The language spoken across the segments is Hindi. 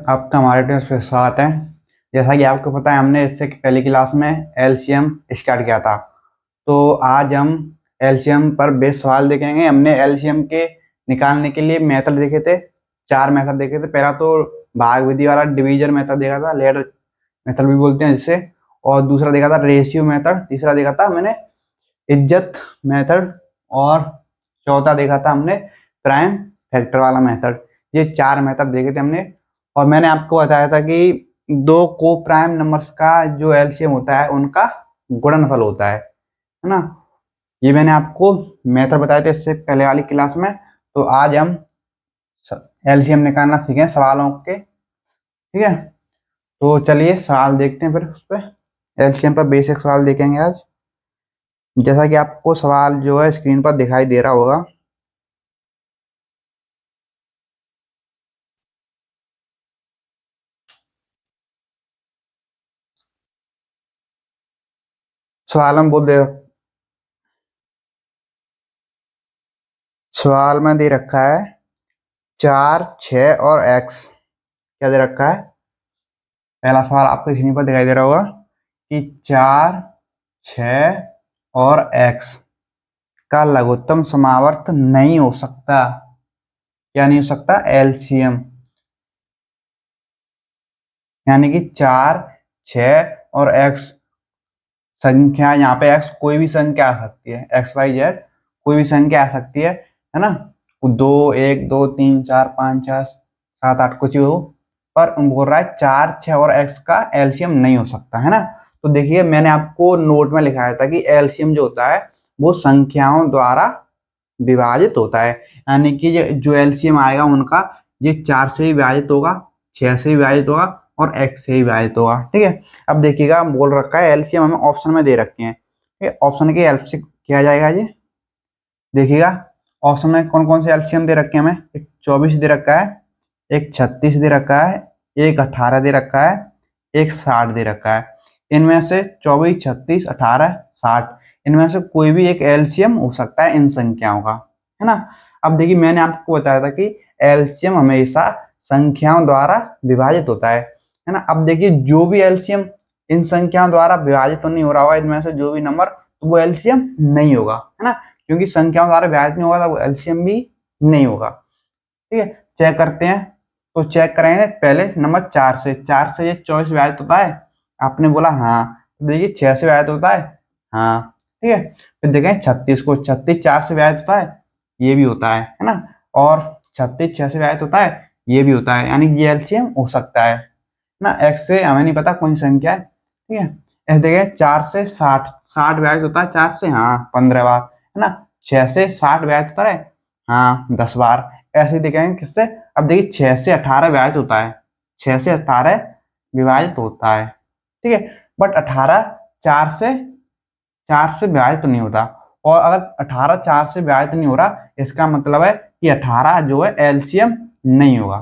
आपका हमारे ट्यूटोरियल पे स्वागत है। जैसा कि आपको पता है, हमने इससे पहली क्लास में एलसीएम स्टार्ट किया था। तो आज हम एलसीएम पर बेस सवाल देखेंगे। हमने एलसीएम के निकालने के लिए मेथड देखे थे, 4 मेथड देखे थे। पहला तो भाग विधि वाला डिवीजन मेथड देखा था, लेडर मेथड भी बोलते हैं जिसे, और दूसरा देखा था रेशियो मेथड, तीसरा देखा था मैंने इज्जत मेथड, और चौथा देखा था हमने प्राइम फैक्टर वाला मेथड। ये 4 मेथड देखे थे हमने। और मैंने आपको बताया था कि दो को प्राइम नंबर्स का जो एलसीएम होता है उनका गुणनफल होता है ना। ये मैंने आपको मेथड बताए थे इससे पहले वाली क्लास में। तो आज हम एलसीएम निकालना सीखें सवालों के, ठीक है। तो चलिए सवाल देखते हैं, फिर उस पर एलसीएम पर बेसिक सवाल देखेंगे आज। जैसा कि आपको सवाल जो है स्क्रीन पर दिखाई दे रहा होगा। सवाल में बोल दे सवाल में दे रखा है 4, 6 और x। क्या दे रखा है? पहला सवाल आपको स्क्रीन पर दिखाई दे रहा होगा कि 4, 6 और x का लघुत्तम समावर्त नहीं हो सकता। क्या नहीं हो सकता? एलसीएम। यानी कि 4, 6 और x संख्या, यहाँ पे x कोई भी संख्या आ सकती है, एक्स वाई जेड कोई भी संख्या आ सकती है ना। 2, 1, 2, 3, 4, 5, 6, 7, 8 कुछ भी हो, पर बोल रहा है 4, 6 और x का एलसीएम नहीं हो सकता, है ना। तो देखिए, मैंने आपको नोट में लिखाया था कि एलसीएम जो होता है वो संख्याओं द्वारा विभाजित होता है। यानी कि जो एलसीएम आएगा उनका, ये 4 से ही विभाजित होगा, 6 से ही विभाजित होगा और x से ही विभाजित होगा, ठीक है। अब देखिएगा, बोल रखा है एलसीएम हमें ऑप्शन में दे रखे हैं, ठीक है। ऑप्शन की हेल्प से किया जाएगा ये। देखिएगा, ऑप्शन में कौन कौन से एलसीएम दे रखे हैं हमें। एक 24 दे रखा है, एक 36 दे रखा है, एक 18 दे रखा है, एक 60 दे रखा है। इनमें से 24, 36, 18, 60, इनमें से कोई भी एक एलसीएम हो सकता है इन संख्याओं का, है ना। अब देखिए, मैंने आपको बताया था कि एलसीएम हमेशा संख्याओं द्वारा विभाजित होता है ना। अब देखिए, जो भी एलसीएम इन संख्याओं द्वारा विभाजित तो नहीं हो रहा होगा, इनमें से जो भी नंबर, तो वो एलसीएम नहीं होगा, है ना। क्योंकि संख्याओं द्वारा विभाजित नहीं होगा तो वो एलसीएम भी नहीं होगा, ठीक है। चेक करते हैं। तो चेक करेंगे पहले नंबर 4 से ये 24 विभाजित होता है। आपने बोला हाँ। देखिए 6 से विभाजित होता है, हाँ, ठीक है। फिर देखें 36 को, 36 4 से विभाजित होता है, ये भी होता है ना। और 36 6 से विभाजित होता है, ये भी होता है। यानी ये एलसीएम हो सकता है ना। एक्स से हमें नहीं पता कौन सी संख्या है, ठीक है। ऐसे देखें 4 से 60, 60 विभाजित होता है 4 से, हाँ 15 बार, है ना। 6 से 60 विभाजित होता है, हाँ 10 बार। ऐसे ही देखेंगे किससे। अब देखिए 6 से 18 विभाजित होता है, 6 से 18 विभाजित होता है, ठीक है। बट 18 4 से विभाजित तो नहीं होता। और अगर 18 4 से विभाजित नहीं हो रहा, इसका मतलब है कि 18 जो है एलसीएम नहीं होगा,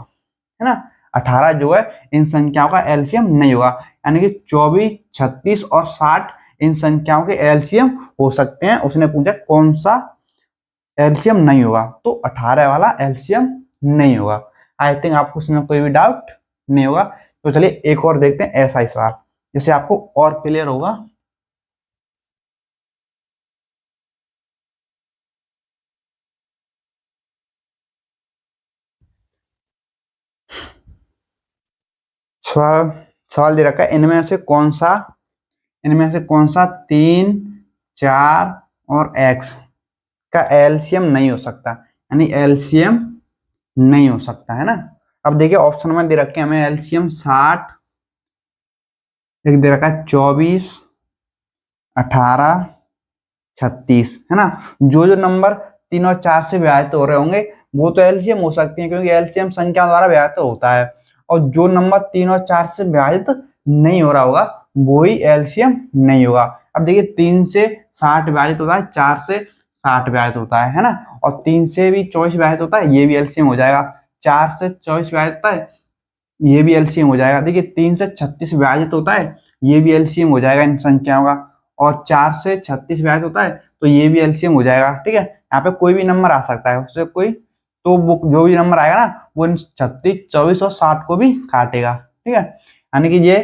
है ना। 18 जो है इन संख्याओं का एलसीएम नहीं होगा। यानी कि 24, 36 और 60 इन संख्याओं के एलसीएम हो सकते हैं। उसने पूछा कौन सा एलसीएम नहीं होगा, तो 18 वाला एलसीएम नहीं होगा। आई थिंक आपको इसमें कोई भी डाउट नहीं होगा। तो चलिए एक और देखते हैं ऐसा ही सवाल, जिससे आपको और क्लियर होगा। सवाल सवाल दे रखा है, इनमें से कौन सा 3, 4 और x का एलसीएम नहीं हो सकता। यानी एलसीएम नहीं हो सकता, है ना। अब देखिए ऑप्शन में दे रखे हैं हमें एलसीएम 60, एक दे रखा है 24, 18, 36, है ना। जो जो नंबर 3 और 4 से विभाजित हो रहे होंगे वो तो एलसीएम हो सकती है, क्योंकि एलसीएम संख्या द्वारा विभाजित होता है। और जो नंबर 3 और 4 से विभाजित नहीं हो रहा होगा वो ही एलसीएम नहीं होगा। अब देखिए 3 से 60 विभाजित होता है, 4 से 60 विभाजित होता है ना। और 3 से भी 24 विभाजित होता है, ये भी एलसीएम हो जाएगा। 4 से 24 विभाजित होता है, ये भी एलसीएम हो जाएगा। देखिए 3 से 36 विभाजित होता है, ये भी एलसीएम हो जाएगा इन संख्याओं का। और 4 से 36 विभाजित होता है, तो ये भी एलसीएम हो जाएगा, ठीक है। यहाँ पे कोई भी नंबर आ सकता है, उससे कोई तो वो जो भी नंबर आएगा ना वो इन 36, 24 और 60 को भी काटेगा। ठीक है, यानी कि ये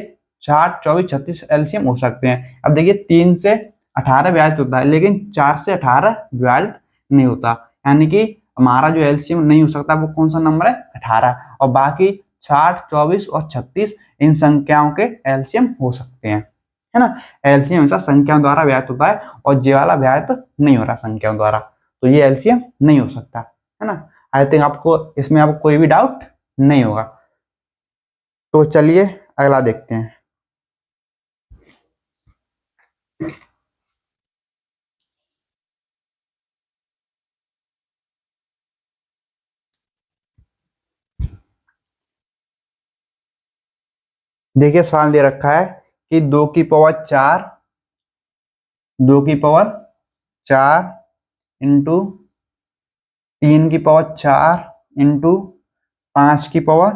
60, 24, 36 एलसीएम हो सकते हैं। अब देखिए 3 से 18 विभाजित होता है, लेकिन 4 से 18 विभाजित नहीं होता, यानी कि हमारा जो एलसीएम नहीं हो सकता वो कौन सा नंबर है, 18। और बाकी 60, 24 और 36 इन संख्याओं के एलसीएम हो सकते हैं, है ना। एलसीएम हमेशा संख्याओं द्वारा विभाजित होता है और ये वाला विभाजित नहीं हो रहा संख्याओं द्वारा, तो ये एलसीएम नहीं हो सकता, है ना। आई थिंक आपको इसमें आपको कोई भी डाउट नहीं होगा। तो चलिए अगला देखते हैं। देखिए सवाल दे रखा है कि 2 की पावर 4, 2 की पावर 4 इंटू 3 की पावर 4 इंटू 5 की पावर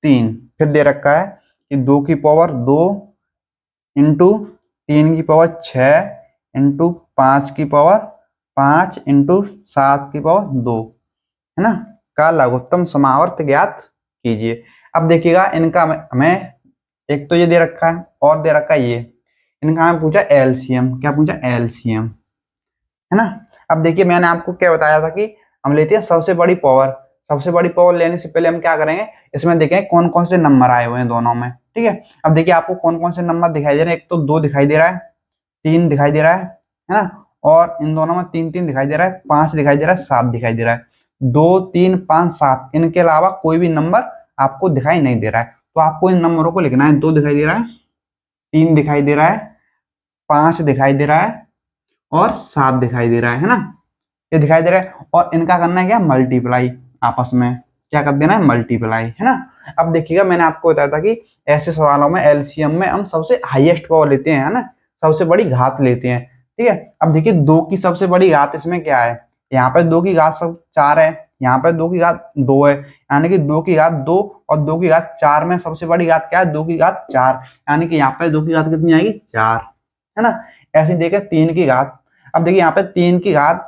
3। फिर दे रखा है कि 2 की पावर 2 इंटू 3 की पावर 6 इंटू 5 की पावर 5 इंटू 7 की पावर 2, है ना, का लघुत्तम समावर्त ज्ञात कीजिए। अब देखिएगा इनका हमें एक तो ये दे रखा है और दे रखा है ये, इनका हमें पूछा एलसीएम। क्या पूछा, एलसीएम, है ना। अब देखिए मैंने आपको क्या बताया था कि हम लेते हैं सबसे बड़ी पावर। सबसे बड़ी पावर लेने से पहले हम क्या करेंगे, इसमें देखें कौन कौन से नंबर आए हुए हैं दोनों में। ठीक है, अब देखिए आपको कौन कौन से नंबर दिखाई दे रहे हैं। एक तो 2 दिखाई दे रहा है, 3 दिखाई दे रहा है ना, और इन दोनों में 3 3 दिखाई दे रहा है, 5 दिखाई दे रहा है, 7 दिखाई दे रहा है। 2, 3, 5, 7 इनके अलावा कोई भी नंबर आपको दिखाई नहीं दे रहा है, तो आपको इन नंबरों को लिखना है। 2 दिखाई दे रहा है, 3 दिखाई दे रहा है, 5 दिखाई दे रहा है और 7 दिखाई दे रहा है ना, ये दिखाई दे रहा है। और इनका करना है क्या, मल्टीप्लाई, आपस में क्या कर देना है, मल्टीप्लाई, है ना। अब देखिएगा मैंने आपको बताया था कि ऐसे सवालों में एलसीएम में हम सबसे हाईएस्ट पावर लेते हैं, है ना, सबसे बड़ी घात लेते हैं। ठीक है, अब देखिए 2 की सबसे बड़ी घात इसमें क्या है, यहाँ पे 2 की घात सब 4 है, यहाँ पे 2 की घात 2 है, यानी कि 2 की घात 2 और 2 की घात 4 में सबसे बड़ी घात क्या है, 2 की घात 4, यानी कि यहाँ पे 2 की घात कितनी आएगी, 4, है ना। ऐसे देखे 3 की घात। अब देखिए यहाँ पे 3 की घात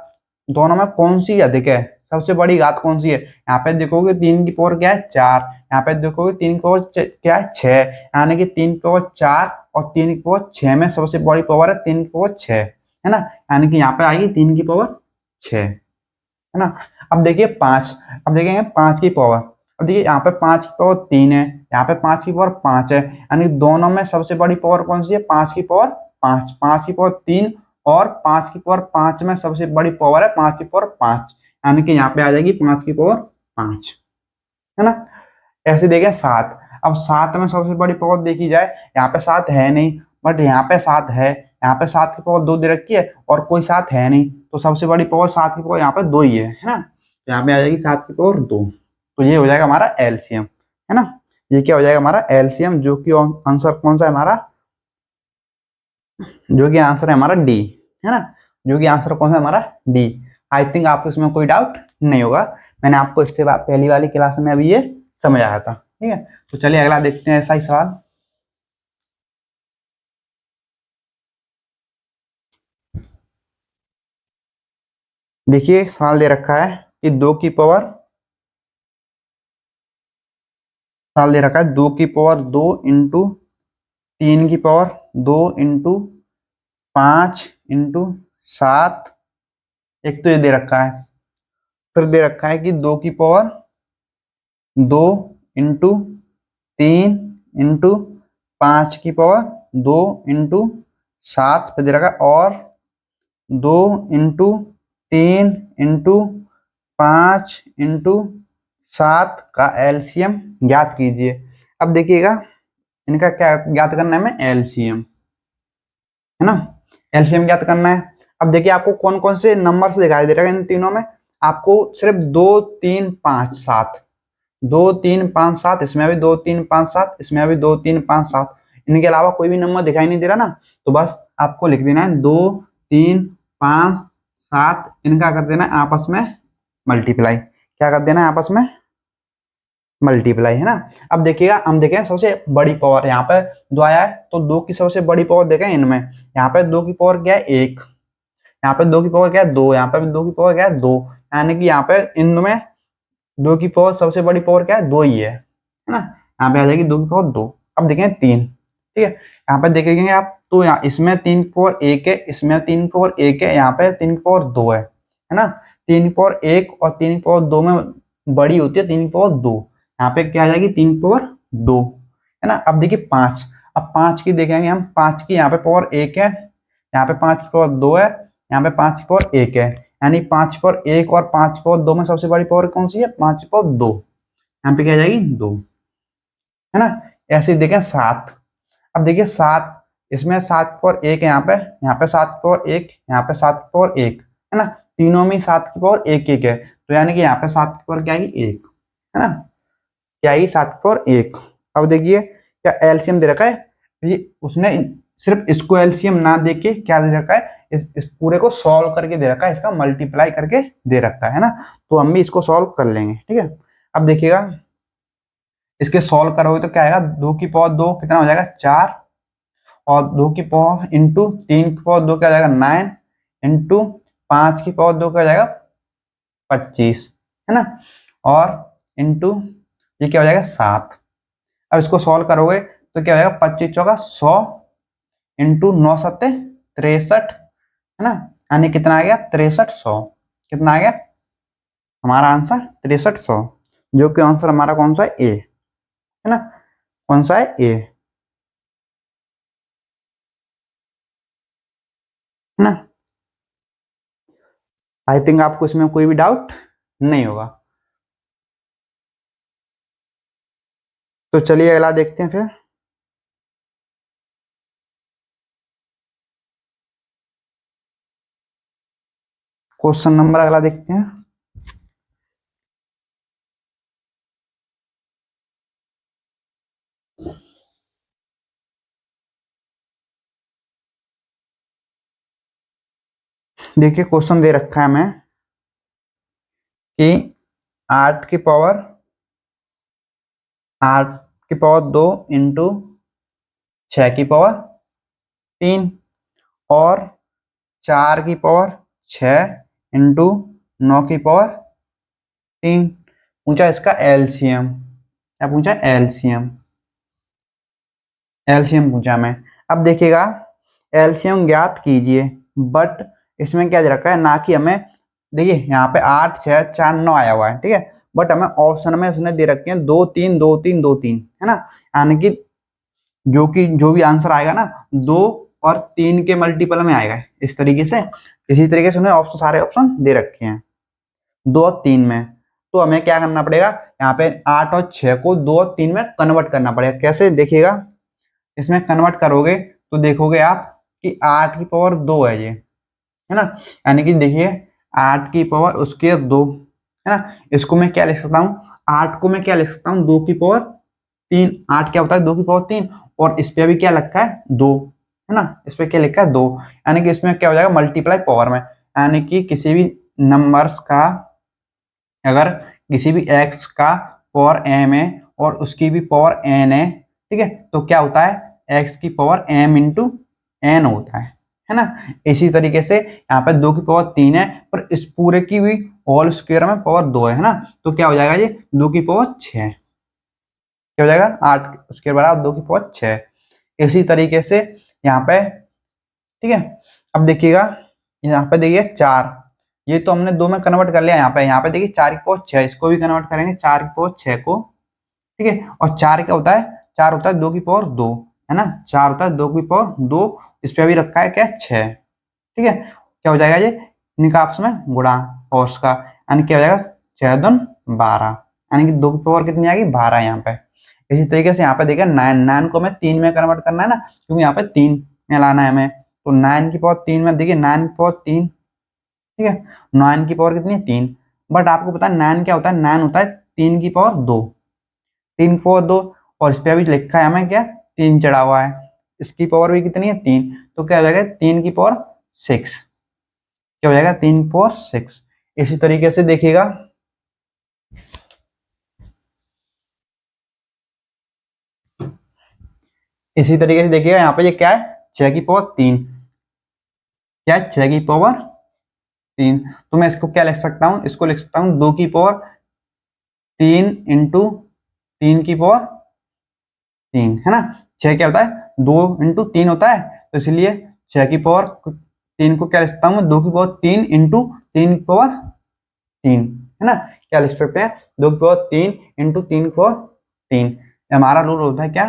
दोनों में कौन सी अधिक है, सबसे बड़ी घात कौन सी है, यहाँ पे देखोगे 3 की पावर क्या है, 4, यहाँ पे देखोगे 3 की पावर क्या है, 6, यानी कि 3 की पावर 4 और 3 की पावर 6 में सबसे बड़ी पावर है 3 की पावर 6, है ना, यानी कि यहाँ पे आएगी 3 की पावर 6, है ना। अब देखिए 5, अब देखेंगे 5 की पावर। अब देखिए यहाँ पे 5 की पावर 3 है, यहाँ पे 5 की पावर 5 है, यानी दोनों में सबसे बड़ी पावर कौन सी है, 5 की पावर 5, 5 की पावर 3 और 5 की पावर 5 में सबसे बड़ी पावर है 5 की पावर 5, यानी कि यहाँ पे आ जाएगी 5 की पावर 5, है ना। ऐसे देखें 7, अब 7 में सबसे बड़ी पावर देखी जाए, यहाँ पे 7 है नहीं, बट यहाँ पे 7 है, यहाँ पे 7 की पावर 2 दे रखी है और कोई 7 है नहीं, तो सबसे बड़ी पावर 7 की पावर यहाँ पे 2 ही है ना, तो यहाँ पे आ जाएगी 7 की पावर 2। तो ये हो जाएगा हमारा एलसीएम, है ना। ये क्या हो जाएगा हमारा एलसीएम, जो कि आंसर कौन सा है हमारा, जो कि आंसर है हमारा डी, है ना, जो कि आंसर कौन सा है हमारा डी। आई थिंक आपको इसमें कोई डाउट नहीं होगा, मैंने आपको इससे पहली वाली क्लास में अभी ये समझाया था। ठीक है, तो चलिए अगला देखते हैं ऐसा ही सवाल। देखिए सवाल दे रखा है कि 2 की पावर, सवाल दे रखा है 2 की पावर 2 इंटू 3 की पावर 2 इंटू 5 इंटू 7, एक तो ये दे रखा है। फिर दे रखा है कि 2 की पावर 2 इंटू 3 इंटू 5 की पावर 2 इंटू 7 पे दे रखा है, और 2 इंटू 3 इंटू 5 इंटू 7 का एलसीएम ज्ञात कीजिए। अब देखिएगा इनका क्या ज्ञात करना है, हमें एलसीएम, है ना, एलसीएम ज्ञात करना है। अब देखिए आपको कौन कौन से नंबर से दिखाई दे रहा है इन तीनों में, आपको सिर्फ 2, 3, 5, 7, 2, 3, 5, 7, इसमें भी 2, 3, 5, 7, इसमें भी 2, 3, 5, 7, इनके अलावा कोई भी नंबर दिखाई नहीं दे रहा ना, तो बस आपको लिख देना है 2, 3, 5, 7, इनका कर देना है आपस में मल्टीप्लाई। क्या कर देना है आपस में मल्टीप्लाई, है ना। अब देखिएगा हम देखें सबसे बड़ी पावर यहाँ पे 2 आया है, तो 2 की सबसे बड़ी पावर देखें इनमें, यहाँ पे 2 की पावर क्या है 1, यहाँ पे 2 की पावर क्या है 2, यहाँ पे भी 2 की पावर क्या है 2, यानी कि यहाँ पे इनमें 2 की पावर सबसे बड़ी पावर क्या है, 2 ही है ना। यहाँ पे आ जाएगी 2 की पावर 2। अब देखेंगे 3, ठीक है, यहाँ पे देखेंगे आप तो यहाँ इसमें 3 की पावर 1 है, इसमें 3 की पावर 1 है, यहाँ पे 3 की पावर 2 है ना। 3 की पावर 1 और 3 की पावर 2 में बड़ी होती है 3 की पावर 2, यहाँ पे क्या आ जाएगी 3 की पावर 2 है ना। अब देखिए 5, अब 5 की देखेंगे हम, 5 की यहाँ पे पावर 1 है, यहाँ पे 5 की पावर 2 है, यहाँ पे 5 की पावर 1 है, यानी 5 की पावर 1 और 5 की पावर 2 में सबसे बड़ी पावर कौन सी है, 5 की पावर 2, यहाँ पे क्या आ जाएगी 2 है ना। ऐसे ही देखें 7, अब देखिए 7, इसमें 7 की पावर 1 है, यहाँ पे 7 की पावर 1, यहाँ पे 7 की पावर 1 है ना। तीनों में 7 की पावर 1 1 है, तो यानी कि यहाँ पे 7 की पावर क्या आएगी 1 है ना, क्या आएगी 7 की पावर 1। अब देखिए क्या एलसीएम दे रखा है, ये उसने सिर्फ इसको एलसीएम ना दे के क्या दे रखा है, इस पूरे को सॉल्व करके दे रखा है, इसका मल्टीप्लाई करके दे रखा है ना। तो हम भी इसको सॉल्व कर लेंगे, ठीक है। अब देखिएगा इसके सॉल्व करोगे तो क्या आएगा, 2 की पावर 2 कितना हो जाएगा 4, और 2 की पावर इंटू 3 की पावर 2 क्या हो जाएगा 9, इंटू 5 की पावर 2 क्या हो जाएगा 25 है ना, और इंटू ये क्या हो जाएगा 7। अब इसको सॉल्व करोगे तो क्या हो जाएगा 25 चौका 100, इंटू 9 सत्ते 63 है ना, यानी कितना आ गया 6300, कितना आ गया हमारा आंसर 6300, जो कि आंसर हमारा कौन सा है, ए है ना, कौन सा है, ए है ना। आई थिंक आपको इसमें कोई भी डाउट नहीं होगा। तो चलिए अगला देखते हैं फिर। क्वेश्चन नंबर अगला देखते हैं। देखिए क्वेश्चन दे रखा है हमें कि 8 की पावर 2 इंटू 6 की पावर 3 और 4 की पावर 6 इंटू 9 की पावर 3, पूछा इसका एलसीएम, क्या पूछा एलसीएम, एलसीएम पूछा हमें। अब देखिएगा एलसीएम ज्ञात कीजिए, बट इसमें क्या दे रखा है ना कि हमें, देखिए यहाँ पे 8 6 4 9 आया हुआ है, ठीक है, बट हमें ऑप्शन में उसने दे रखे हैं 2 3 2 3 2 3 है ना, यानी कि जो भी आंसर आएगा ना 2 और 3 के मल्टीपल में आएगा इस तरीके से। इसी तरीके से उन्हें ऑप्शन सारे ऑप्शन दे रखे हैं 2 और 3 में, तो हमें क्या करना पड़ेगा, यहाँ पे 8 और 6 को 2 और 3 में कन्वर्ट करना पड़ेगा। कैसे देखिएगा, इसमें कन्वर्ट करोगे तो देखोगे आप कि 8 की पावर 2 है ये, है ना, यानी कि देखिए 8 की पावर उसके 2 है ना। इसको मैं क्या लिख सकता हूँ, 8 को मैं क्या लिख सकता हूँ 2 की पावर 3, 8 क्या होता है 2 की पावर 3, और इस पे भी क्या लिखा है 2 है ना, इस पे क्या लिखा है 2, यानी कि इसमें क्या हो जाएगा मल्टीप्लाई पावर में, यानी कि किसी भी नंबर्स का अगर किसी भी एक्स का पावर एम है और उसकी भी पावर एन है, ठीक है, तो क्या होता है एक्स की पावर एम इंटू एन होता है ना। इसी तरीके से यहाँ पे 2 की पावर 3 है, पर इस पूरे की भी होल स्क्वायर में पावर 2 है ना, तो क्या हो जाएगा ये 2 की पावर 6, क्या हो जाएगा 8 उसके बराबर 2 की पावर 6। इसी तरीके से यहाँ पे, ठीक है, अब देखिएगा यहाँ पे देखिए 4, ये तो हमने 2 में कन्वर्ट कर लिया, यहाँ पे देखिए 4 की पावर 6, इसको भी कन्वर्ट करेंगे 4 की पावर 6 को, ठीक है, और 4 क्या होता है, 4 होता है 2 की पावर 2 है ना, 4 होता है 2 की पावर 2, इस पे भी रखा है क्या 6, ठीक है, क्या हो जाएगा ये इनका आपस में गुणा और उसका, यानी क्या हो जाएगा 6 दून 12, यानी कि 2 की पावर कितनी आएगी 12 यहाँ पे। इसी तरीके से यहाँ पे देखिए 9, 9 को हमें 3 में कन्वर्ट करना है ना, क्योंकि यहाँ पे 3 में लाना है हमें, तो 9 की पावर 3 में देखिए 9 की पावर 3, ठीक है, 9 की पावर कितनी है 3, बट आपको पता है 9 क्या होता है, 9 होता है 3 की पावर 2, 3 की पावर 2, और इस पे अभी लिखा है हमें क्या 3 चढ़ा हुआ है, इसकी पावर भी कितनी है 3, तो क्या हो जाएगा 3 की पावर 6, क्या हो जाएगा 3 की पावर 6। इसी तरीके से देखिएगा इसी तरीके से देखिएगा यहाँ पे ये क्या है 6 की पावर 3, क्या है 6 की पावर 3, तो मैं इसको क्या लिख सकता हूँ, इसको लिख सकता हूँ 2 की पावर 3 × 3 है ना। 6 क्या होता है, 2 × 3 होता है, तो इसलिए 6 की पावर 3 को क्या लिख सकता हूँ मैं, 2 की पावर 3 × 3 की पावर 3 है ना। क्या लिख सकते हैं, 2 की पावर 3 × 3 की पावर 3। हमारा रूल होता है क्या,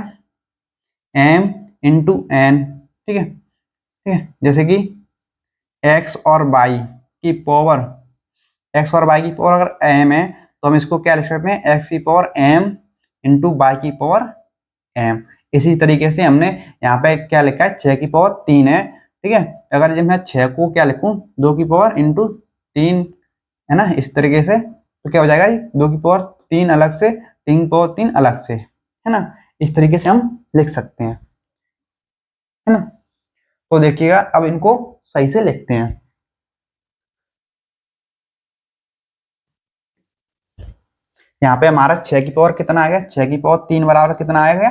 m × n, ठीक है, ठीक है। जैसे कि x और y की पावर, अगर m है तो हम इसको क्या लिख सकते हैं, x की पावर m × y की पावर m। इसी तरीके से हमने यहाँ पे क्या लिखा है, 6 की पावर 3 है, ठीक है। अगर जब मैं 6 को क्या लिखूं, 2 की पावर × 3 है ना, इस तरीके से, तो क्या हो जाएगा, 2 की पावर 3 अलग से, 3 की पावर 3 अलग से, है ना। इस तरीके से हम लिख सकते हैं, है ना। तो देखिएगा अब इनको सही से लिखते हैं। यहाँ पे हमारा 6 की पावर कितना आ गया, 6 की पावर 3 बराबर कितना आ गया,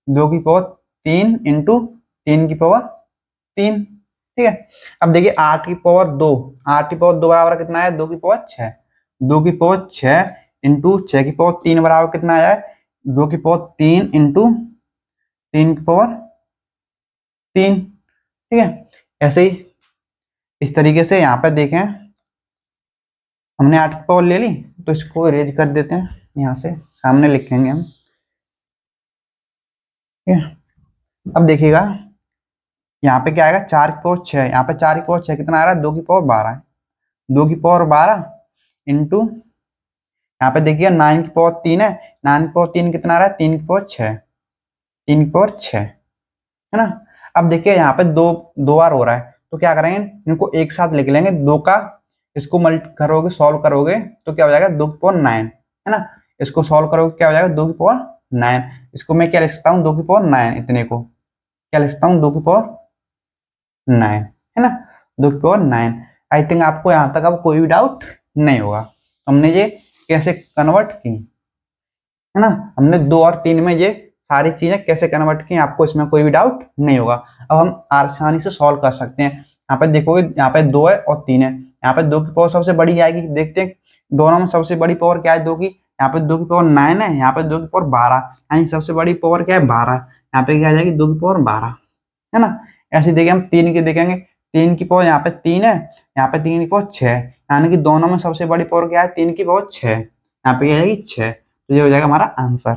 2 की पावर 3 × 3 की पावर 3, ठीक है। अब देखिए 8 की पावर 2, 8 की पावर 2 बराबर कितना है, 2 की पावर 6, 2 की पावर 6 × 6 की पावर 3 बराबर कितना आया है, 2 की पावर 3 × 3 की पावर 3, ठीक है। ऐसे ही इस तरीके से यहाँ पे देखें, हमने 8 की पावर ले ली, तो इसको इरेज कर देते हैं, यहाँ से सामने लिखेंगे हम, ठीक है। अब देखिएगा यहाँ पे क्या आएगा, 4 की पावर 6, यहाँ पे 4 की पावर 6 कितना आ रहा है, 2 की पावर 12 है, 2 की पावर 12 इंटू, यहाँ पे देखिए 9 की पावर 3 है, 9 की पावर 3 कितना आ रहा है, 3 की पावर 6, 3 की पावर 6, है ना। अब देखिए यहाँ पे दो दो बार हो रहा है, तो क्या करेंगे, इनको एक साथ लिख लेंगे, दो का इसको मल्ट करोगे, सॉल्व करोगे तो क्या हो जाएगा, 2 की पावर 9, है ना। इसको सॉल्व करोगे क्या हो जाएगा, 2 की पावर 9। इसको मैं क्या लिख सकता हूँ, 2 की पावर 9, इतने को क्या लिख सकता हूँ, 2 की पावर 9, है ना, 2 की पावर 9। आई थिंक आपको यहाँ तक अब कोई भी डाउट नहीं होगा, हमने ये कैसे कन्वर्ट की, है ना। हमने 2 और 3 में ये सारी चीजें कैसे कन्वर्ट की, आपको इसमें कोई भी डाउट नहीं होगा। अब हम आसानी से सॉल्व कर सकते हैं। यहाँ पे देखोगे, यहाँ पे 2 है और 3 है, यहाँ पे 2 की पावर सबसे बड़ी आएगी, देखते हैं दोनों में सबसे बड़ी पावर क्या है, 2 की, यहाँ पे 2 की पावर 9 है, यहाँ पे 2 की पावर 12, यानी सबसे बड़ी पावर क्या है, 12, यहाँ पे क्या आ जाएगी, 2 की पावर 12, है ना। ऐसे देखिए हम 3 की देखेंगे, 3 की पावर यहाँ पे 3 है, यहाँ पे 3 की पावर 6, यानी कि दोनों में सबसे बड़ी पावर क्या है, 3 की पावर 6, यहाँ पे क्या आएगी 6, तो ये हो जाएगा हमारा आंसर,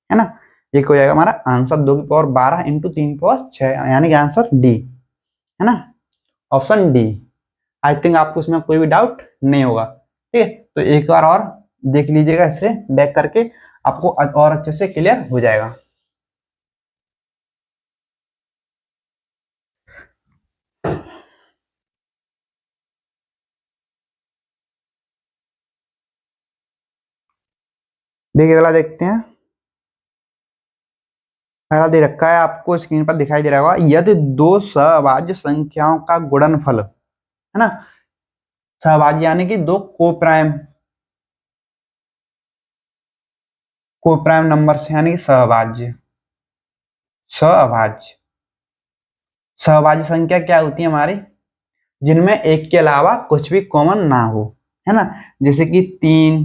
है ना। ये हो जाएगा हमारा आंसर, 2 की पावर 12 इंटू 3 की पावर 6, यानी कि आंसर डी, है ना, ऑप्शन डी। आई थिंक आपको इसमें कोई भी डाउट नहीं होगा, ठीक है। तो एक बार और देख लीजिएगा, इसे बैक करके आपको और अच्छे से क्लियर हो जाएगा। देखिए अगला देखते हैं, पहला दे रखा है आपको, स्क्रीन पर दिखाई दे रहा होगा, यदि दो सहभाज्य संख्याओं का गुणनफल, है ना, सहभाज्य यानी कि दो कोप्राइम नंबर्स यानी कि सहभाज्य, सहभाज्य सहभाज्य संख्या क्या होती है हमारी, जिनमें एक के अलावा कुछ भी कॉमन ना हो, है ना। जैसे कि 3,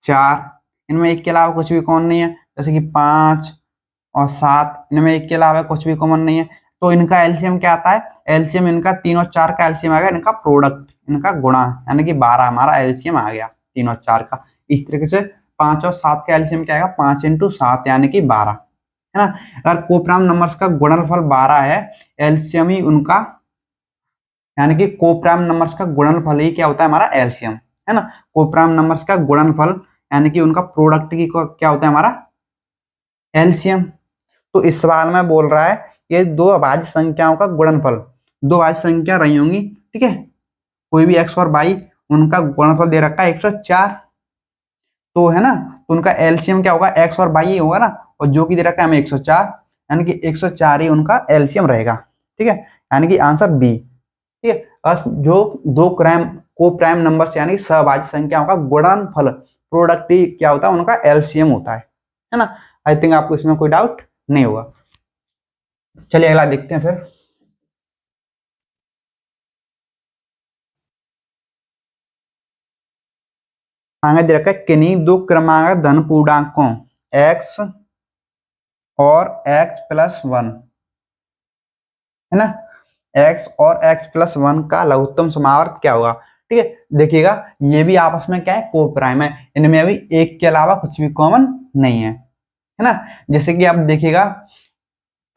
4, इनमें एक के अलावा कुछ भी कॉमन नहीं है, जैसे कि 5 और 7, इनमें एक के अलावा कुछ भी कॉमन नहीं है, तो इनका एलसीएम क्या आता है, एलसीएम इनका 3 और 4 का एलसीएम आ गया, इनका प्रोडक्ट, इनका गुणा, यानी कि 12 हमारा एलसीएम आ गया 3 और 4 का। इस तरीके से 5 और 7 का एलसीएम क्या आएगा, 5 × 7 यानी कि 12, है ना। अगर कोप्राइम नंबर्स का गुणनफल 12 है, एलसीएम ही उनका, यानी कि कोप्राइम नंबर्स का गुणनफल ही क्या होता है, हमारा एलसीएम, है ना। कोप्राइम नंबर्स का गुणनफल यानी कि उनका प्रोडक्ट की क्या होता है, हमारा एलसीएम। तो इस सवाल में बोल रहा है कि दो अभाज्य संख्याओं का गुणनफल, दो अभाज्य संख्या रही होंगी, ठीक है, कोई भी एक्स और वाई, उनका गुणनफल दे रखा है 104, तो है ना, तो उनका एलसीएम क्या होगा, एक्स और वाई ही होगा ना, और जो कि दे रखा है हमें 104, यानी कि 104 ही उनका एलसीएम रहेगा, ठीक है, यानी कि आंसर बी, ठीक है। बस जो दो क्राइम को प्राइम नंबर्स यानी सहभाज्य संख्याओं का गुणनफल, प्रोडक्ट ही क्या होता है, उनका एलसीएम होता है ना। आई थिंक आपको इसमें कोई डाउट नहीं होगा। चलिए अगला देखते हैं फिर। आगे दे रखा है किन्हीं दो क्रमांक धन पूर्णांकों x और x प्लस 1, है ना, x और x प्लस 1 का लघुत्तम समावर्त क्या होगा। ठीक है, देखिएगा ये भी आपस में क्या है, को प्राइम है, इनमें अभी एक के अलावा कुछ भी कॉमन नहीं है ना। जैसे कि आप देखिएगा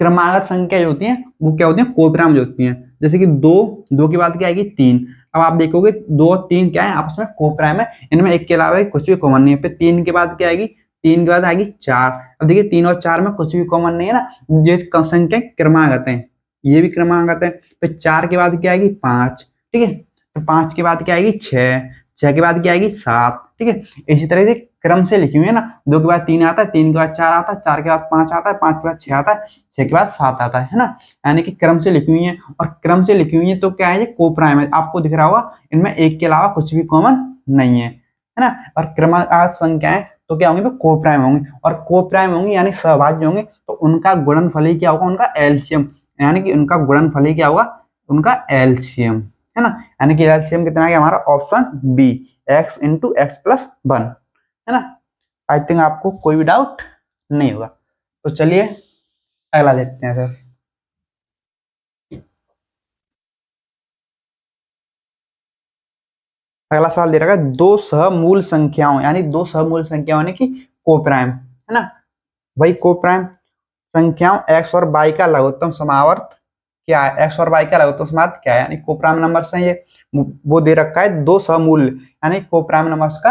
क्रमागत संख्या जो होती है वो क्या होती है, को प्राइम जो होती है। जैसे कि दो की बात क्या आएगी, 3। अब आप देखोगे 2 और 3 क्या है, आपस में को प्राइम है, इनमें एक के अलावा कुछ भी कॉमन नहीं है। फिर 3 के बाद क्या आएगी, 3 के बाद आएगी 4। अब देखिए 3 और 4 में कुछ भी कॉमन नहीं है ना, ये संख्या क्रमागत है, ये भी क्रमागत है। फिर 4 के बाद क्या आएगी, 5। ठीक है, तो 5 के बाद क्या आएगी, 6। 6 के बाद क्या आएगी, 7। ठीक है, इसी तरह से क्रम से लिखी हुई है ना, 2 के बाद 3 आता है, 3 के बाद 4 आता है, 4 के बाद 5 आता है, 5 के बाद 6 आता है, 6 के बाद 7 आता है ना। यानी कि क्रम से लिखी हुई है, और क्रम से लिखी हुई है तो क्या है, ये को प्राइम है। आपको दिख रहा होगा इनमें एक के अलावा कुछ भी कॉमन नहीं है ना। और क्रमागत संख्याएं तो क्या होंगी, तो को प्राइम होंगी, और को प्राइम होंगी यानी सहभाज्य होंगे, तो उनका गुणनफल ही क्या होगा, उनका एलसीएम, यानी कि उनका गुणनफल ही क्या होगा, उनका एलसीएम, है ना। यानी कि एलसीएम कितना है हमारा, option B, x into x plus 1, है ना। आई थिंक आपको कोई भी डाउट नहीं होगा। तो चलिए अगला देखते हैं सर। अगला सवाल दे रखा है दो सहमूल संख्याओं, यानी दो सहमूल संख्याओं यानी कि को प्राइम, है ना, वही को प्राइम संख्याओं x और y का लघुत्तम समावर्त क्या है, x और y का लघुत्तम समावर्त क्या है, यानी को प्राइम नंबर्स हैं ये, वो दे रखा है दो सहमूल यानी को प्राइम नंबर्स का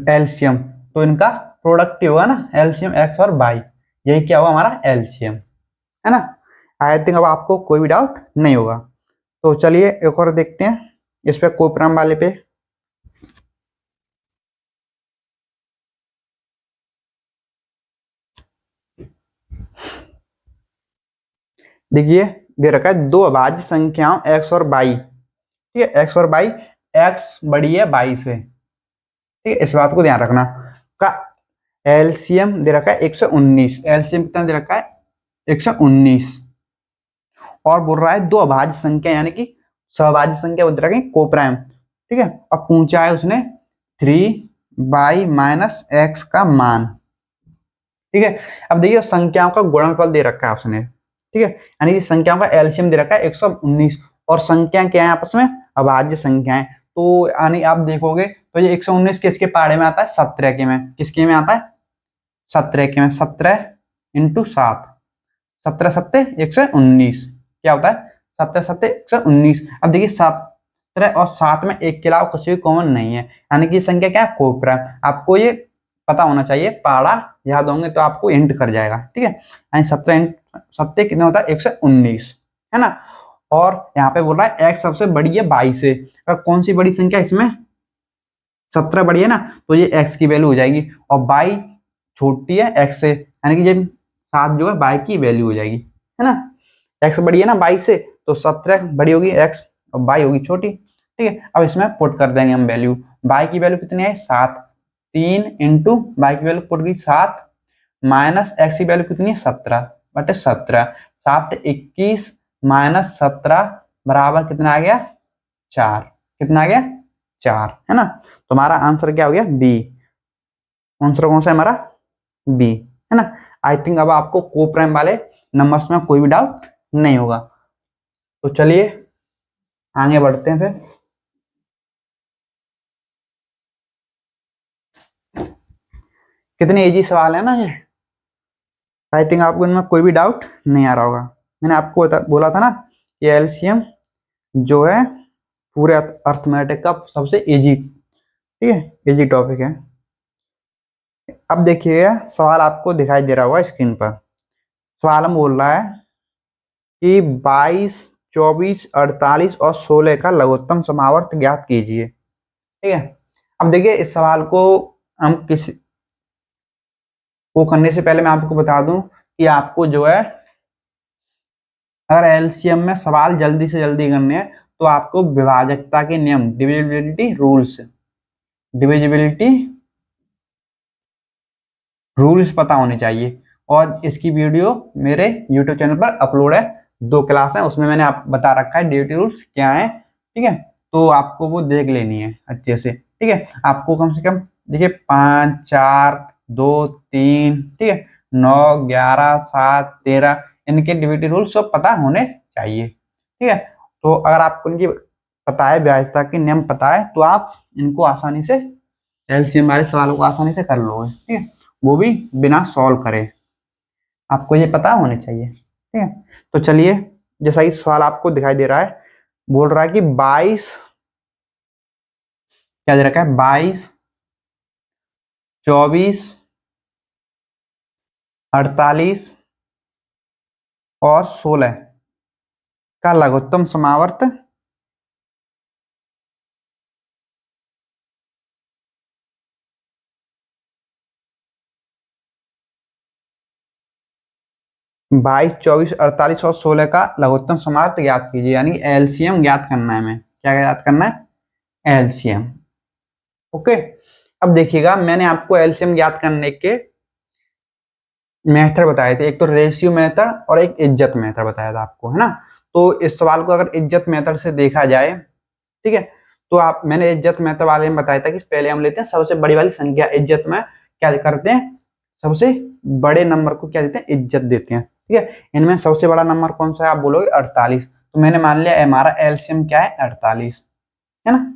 एलसीएम, तो इनका प्रोडक्ट होगा ना, एलसीएम एक्स और वाई, यही क्या होगा हमारा एलसीएम, है ना। आई थिंक अब आपको कोई भी डाउट नहीं होगा। तो चलिए एक और देखते हैं इस पे कोपराम वाले पे। देखिए दे रखा है दो अभाज्य संख्याओं एक्स और वाई, ठीक है, एक्स और वाई, एक्स बड़ी है वाई से, ठीक है, इस बात को ध्यान रखना। का एलसीएम दे रखा है 119, एलसीएम कितना दे रखा है 119, और बोल रहा है दो अभाज्य संख्या यानी कि सहभाज्य संख्या बोल रखा है कोप्राइम, ठीक है, और पूछा है उसने 3y-x का मान, ठीक है। अब देखिए संख्याओं का गुणनफल दे रखा है उसने, ठीक है, यानी कि संख्याओं का एलसीएम दे रखा है 119, और संख्या क्या है आपस में, अभाज्य संख्याएं, तो यानी आप देखोगे तो ये 119 किसके पाड़े में आता है, 17 के में, किसके में आता है, 17 के में, 17 इंटू 7, 17 सत्ते 119, क्या होता है 17 सत्ते 119। अब देखिए 17 और 7 में एक के अलावा कुछ भी कॉमन नहीं है, यानी कि संख्या क्या है, कोप्राइम। आपको ये पता होना चाहिए, पाड़ा याद होंगे तो आपको इंट कर जाएगा, ठीक है। यानी 17 सत्ते कितना होता है 119, है ना। और यहाँ पे बोल रहा है x सबसे बड़ी है 22 से, और कौन सी बड़ी संख्या इसमें, 17 बड़ी है ना, तो ये x की वैल्यू हो जाएगी, और 22 छोटी है x से, यानी कि ये 7 जो है y की वैल्यू हो जाएगी, है ना। x बड़ी है ना 22 से, तो 17 बड़ी होगी x और y होगी छोटी, ठीक है। अब इसमें पुट कर देंगे हम वैल्यू, y की वैल्यू कितनी है 7, 3 इंटू y की वैल्यू पुट गई 7, माइनस x की वैल्यू कितनी है 17/17, 7 21 माइनस 17 बराबर कितना आ गया 4, कितना आ गया 4, है ना। तो हमारा आंसर क्या हो गया बी, आंसर कौन सा है हमारा बी, है ना। आई थिंक अब आपको को प्राइम वाले नंबर्स में कोई भी डाउट नहीं होगा। तो चलिए आगे बढ़ते हैं फिर। कितने इजी सवाल है ना ये, आई थिंक आपको इनमें कोई भी डाउट नहीं आ रहा होगा। मैंने आपको बोला था ना ये एलसीएम जो है पूरे अर्थमेटिक का सबसे इजी, ठीक है, इजी टॉपिक है। अब देखिएगा सवाल आपको दिखाई दे रहा होगा स्क्रीन पर, सवाल हम बोल रहा है कि 22, 24, 48 और 16 का लघुत्तम समावर्त ज्ञात कीजिए, ठीक है। अब देखिए इस सवाल को हम किस को करने से पहले मैं आपको बता दूं कि आपको जो है अगर एलसीएम में सवाल जल्दी से जल्दी करने हैं तो आपको विभाजकता के नियम, डिविजिबिलिटी रूल्स, डिविजिबिलिटी रूल्स पता होने चाहिए, और इसकी वीडियो मेरे यूट्यूब चैनल पर अपलोड है, 2 क्लास है उसमें मैंने आप बता रखा है डिविजिबिलिटी रूल्स क्या है, ठीक है, तो आपको वो देख लेनी है अच्छे से, ठीक है, आपको कम से कम देखिए 5 4 2 3, ठीक है, 9 11 7 13 इनके डिविजिबिलिटी रूल सब पता होने चाहिए। ठीक है, तो अगर आपको इनकी पता है, ब्याजता के नियम पता है, तो आप इनको आसानी से एलसीएम वाले सवालों को आसानी से कर लोगे। ठीक है, वो भी बिना सॉल्व करे, आपको ये पता होने चाहिए। ठीक है, तो चलिए, जैसा कि सवाल आपको दिखाई दे रहा है, बोल रहा है कि 22, क्या दे रखा है, 22 24 48 और 16 का लघुत्तम समावर्त 22 24 48 और 16 का लघुत्तम समावर्त ज्ञात कीजिए, यानी एलसीएम ज्ञात करना है। हमें क्या ज्ञात करना है, एलसीएम। ओके, अब देखिएगा, मैंने आपको एलसीएम ज्ञात करने के मेथड बताए थे, एक तो रेशियो मेथड और एक इज्जत मेथड बताया था आपको, है ना। तो इस सवाल को अगर इज्जत मेथड से देखा जाए, ठीक है, तो आप, मैंने इज्जत मेथड वाले में बताया था कि पहले हम लेते हैं सबसे बड़ी वाली संख्या। इज्जत में क्या करते हैं, सबसे बड़े नंबर को क्या देते हैं, इज्जत देते हैं। ठीक है, इनमें सबसे बड़ा नंबर कौन सा है, आप बोलोगे 48। तो मैंने मान लिया हमारा एलसीएम क्या है, 48, है ना।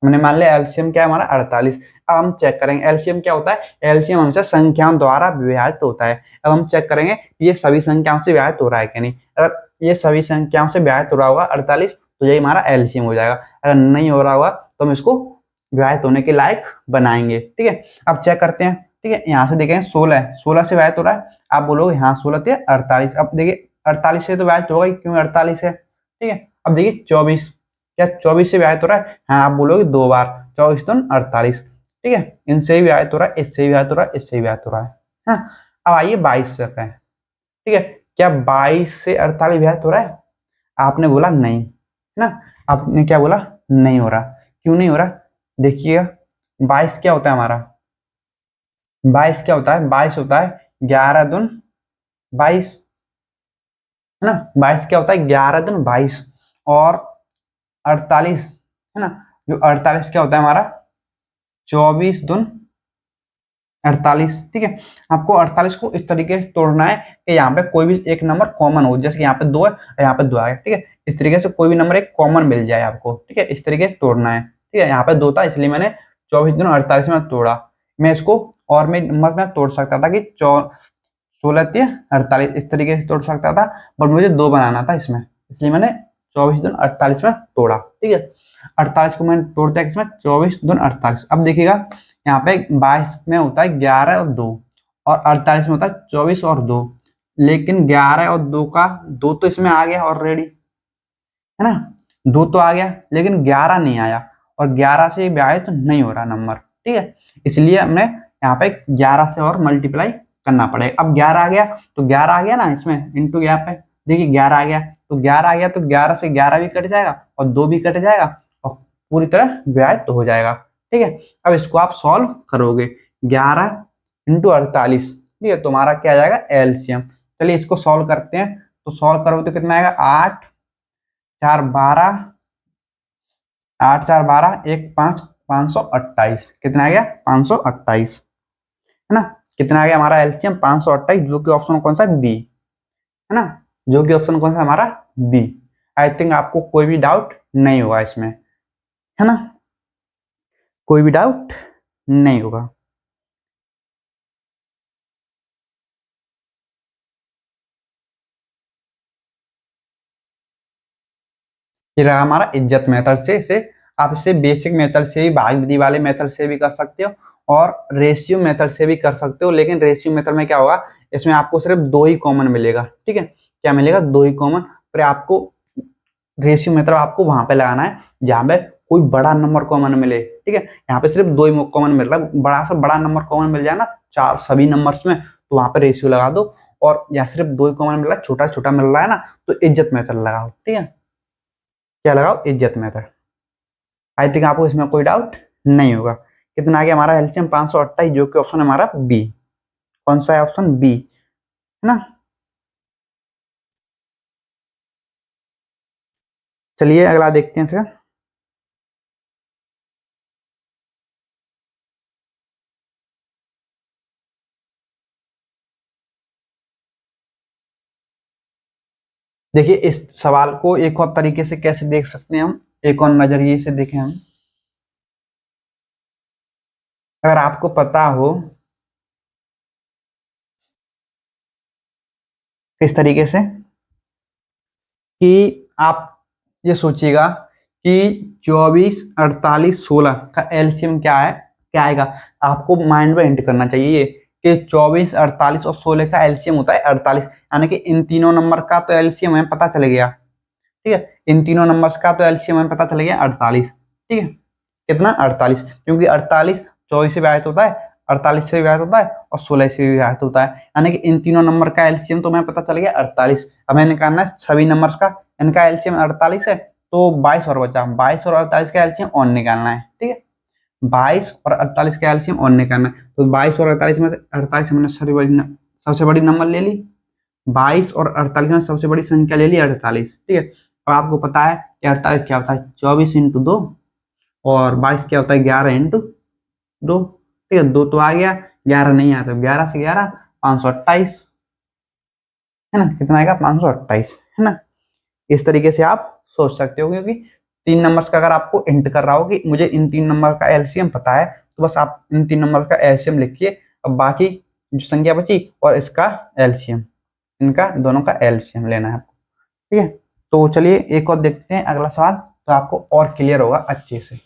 हमने मान लिया एलसीएम क्या है हमारा, 48। अब हम चेक करेंगे एलसीएम क्या होता है। एलसीएम हमसे संख्याओं द्वारा विभाजित होता है। अब हम चेक करेंगे ये सभी संख्याओं से विभाजित हो रहा है कि नहीं। अगर ये सभी संख्याओं से विभाजित हो रहा होगा 48, तो यही हमारा एलसीएम हो जाएगा। अगर नहीं हो रहा होगा तो हम इसको विभाजित होने के लायक बनाएंगे। ठीक है, अब चेक करते हैं। ठीक है, यहाँ से देखें 16, 16 से विभाजित हो रहा है। आप बोलोगे हाँ 16 थे 48। अब देखिए 48 से तो विभाजित होगा ही, क्यों 48 है। ठीक है, अब देखिए 24, क्या 24 से विभाजित हो रहा है, हाँ आप बोलोगे 2 बार, 24 दूनी 48। ठीक है, इनसे भी विभाजित हो रहा है, इससे भी विभाजित हो रहा है, इससे भी विभाजित हो रहा है। हाँ, अब आइए 22 से कहें। ठीक है, क्या 22 से 48 विभाजित हो रहा है, आपने बोला नहीं, है ना। आपने क्या बोला, नहीं हो रहा। क्यों नहीं हो रहा, देखिएगा 22 क्या होता है हमारा, 22 क्या होता है, 22 होता है 11 दून 22, है ना। 22 क्या होता है, 11 दून 22 और 48, है ना। जो 48 क्या होता है हमारा, 24 दून 48। ठीक है, आपको 48 को इस तरीके से तोड़ना है कि यहाँ पे कोई भी एक नंबर कॉमन हो, जैसे कि यहाँ पे 2 है और यहाँ पे 2 आ गया। ठीक है, इस तरीके से कोई भी नंबर एक कॉमन मिल जाए आपको। ठीक है, इस तरीके से तोड़ना है। ठीक है, यहाँ पे 2 था इसलिए मैंने 24 दूनी 48 में तोड़ा। मैं इसको और में नंबर में तोड़ सकता था कि 16 3 48, इस तरीके से तोड़ सकता था, बट मुझे 2 बनाना था इसमें, इसलिए मैंने 24 दूनी 48 में तोड़ा। ठीक है, 48 को मैंने तोड़ दिया किसमें, 24 दूनी 48। अब देखिएगा यहाँ पे 22 में होता है 11 और 2, और 48 में होता है 24 और 2। लेकिन 11 और 2 का 2 तो इसमें आ गया ऑलरेडी, है ना। 2 तो आ गया लेकिन 11 नहीं आया, और 11 से विभाजित तो नहीं हो रहा नंबर। ठीक है, इसलिए हमने यहाँ पे 11 से और मल्टीप्लाई करना पड़ेगा। अब 11 आ गया, तो 11 आ गया ना इसमें, इंटू यहाँ पे देखिए 11 आ गया, तो 11 आ गया तो 11 से 11 भी कट जाएगा और 2 भी कट जाएगा और पूरी तरह विभाजित तो हो जाएगा। ठीक है, अब इसको आप सॉल्व करोगे, 11 इंटू 48, ठीक है, तुम्हारा क्या आ जाएगा, एलसीएम। चलिए इसको सॉल्व करते हैं। तो सॉल्व करोगे तो कितना आएगा, 8 4 12, 8 4 12 1 5, 528। कितना आ गया, 528, है ना। कितना आ गया हमारा एलसीएम, 528, जो कि ऑप्शन कौन सा है, बी, है ना। जो कि ऑप्शन कौन सा हमारा, बी। आई थिंक आपको कोई भी डाउट नहीं होगा इसमें, है ना, कोई भी डाउट नहीं होगा। ये रहा हमारा इज्जत मेथड से। इसे आप इसे बेसिक मेथड से भी, भाग विधि वाले मेथड से भी कर सकते हो और रेशियो मेथड से भी कर सकते हो। लेकिन रेशियो मेथड में क्या होगा, इसमें आपको सिर्फ 2 ही कॉमन मिलेगा। ठीक है, क्या मिलेगा, 2 ही कॉमन। पर आपको रेशियो मेथड आपको वहां पे लगाना है जहां पे कोई बड़ा नंबर कॉमन मिले। ठीक है, यहाँ पे सिर्फ 2 ही कॉमन मिल रहा है, बड़ा से बड़ा नंबर कॉमन मिल जाए ना, चार सभी नंबर्स में, तो वहां पे रेशियो लगा दो। और यहाँ सिर्फ 2 ही कॉमन मिल रहा है, छोटा छोटा मिल रहा है ना, तो इज्जत मेथड लगाओ। ठीक है, क्या लगाओ, इज्जत मेथड। आई थिंक आपको इसमें कोई डाउट नहीं होगा। कितना आ गया हमारा एलसीएम, 528, जो कि ऑप्शन हमारा बी। कौन सा है, ऑप्शन बी, है ना। चलिए अगला देखते हैं फिर। देखिए इस सवाल को एक और तरीके से कैसे देख सकते हैं हम, एक और नजरिए से देखें हम। अगर आपको पता हो किस तरीके से कि आप ये सोचिएगा कि 24, 48, 16 का एलसीएम क्या है, क्या आएगा। आपको माइंड में एंटर करना चाहिए ये कि 24, 48 और 16 का एलसीएम होता है 48, यानी कि इन तीनों नंबर का तो एलसीएम हमें पता चल गया। ठीक है, इन तीनों नंबर्स का तो एलसीएम हमें पता चल गया 48। ठीक है, कितना 48, क्योंकि 48 24 से विभाजित होता है, 48 से विभाजित होता है और 16 से विभाजित होता है, यानी कि इन तीनों नंबर का एलसीएम तो हमें पता चल गया 48। हमें निकालना है सभी नंबर्स का, इनका एलसीएम 48 है तो 22 और बचा, 22 और 48 का एलसीएम और निकालना है। ठीक है, 22 और 48 का एलसीएम और निकालना है, तो 22 और 48 में से 48 मैंने सबसे बड़ी नंबर ले ली, 22 और 48 में सबसे बड़ी संख्या ले ली 48। ठीक है, अब आपको पता है कि 48 क्या होता है 24 इंटू 2, और 22 क्या होता है 11 इंटू 2। ठीक है, 2 तो आ गया, 11 नहीं आता, 11 से 11 528, है ना, कितना आएगा 528, है ना। इस तरीके से आप सोच सकते हो, क्योंकि तीन नंबर्स का अगर आपको इंट कर रहा हो कि मुझे इन तीन नंबर का एलसीएम पता है, तो बस आप इन तीन नंबर का एलसीएम लिखिए, अब बाकी जो संख्या बची और इसका एलसीएम, इनका दोनों का एलसीएम लेना है आपको। ठीक है, तो चलिए एक और देखते हैं अगला सवाल, तो आपको और क्लियर होगा अच्छे से।